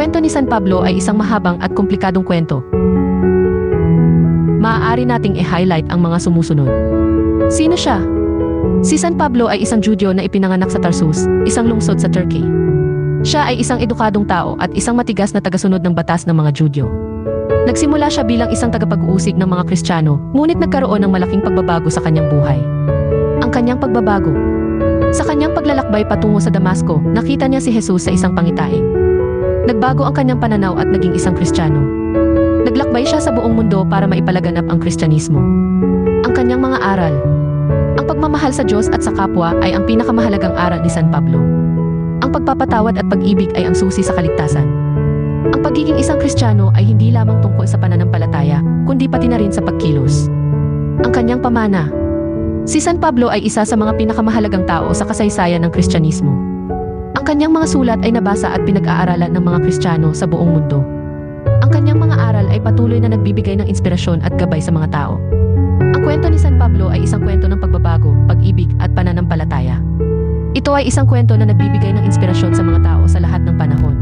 kwento ni San Pablo ay isang mahabang at komplikadong kwento. Maaari nating i-highlight ang mga sumusunod. Sino siya? Si San Pablo ay isang Judyo na ipinanganak sa Tarsus, isang lungsod sa Turkey. Siya ay isang edukadong tao at isang matigas na tagasunod ng batas ng mga Judyo. Nagsimula siya bilang isang tagapag-uusig ng mga Kristiyano, ngunit nagkaroon ng malaking pagbabago sa kanyang buhay. Ang kanyang pagbabago. Sa kanyang paglalakbay patungo sa Damasco, nakita niya si Jesus sa isang pangitain. Nagbago ang kanyang pananaw at naging isang Kristiyano. Naglakbay siya sa buong mundo para maipalaganap ang Kristyanismo. Ang kanyang mga aral. Ang pagmamahal sa Diyos at sa kapwa ay ang pinakamahalagang aral ni San Pablo. Ang pagpapatawad at pag-ibig ay ang susi sa kaligtasan. Ang pagiging isang Kristiyano ay hindi lamang tungkol sa pananampalataya, kundi pati na rin sa pagkilos. Ang kanyang pamana. Si San Pablo ay isa sa mga pinakamahalagang tao sa kasaysayan ng Kristyanismo. Ang kanyang mga sulat ay nabasa at pinag-aaralan ng mga Kristiyano sa buong mundo. Ang kanyang mga aral ay patuloy na nagbibigay ng inspirasyon at gabay sa mga tao. Ang kwento ni San Pablo ay isang kwento ng pagbabago, pag-ibig at pananampalataya. Ito ay isang kwento na nagbibigay ng inspirasyon sa mga tao sa lahat ng panahon.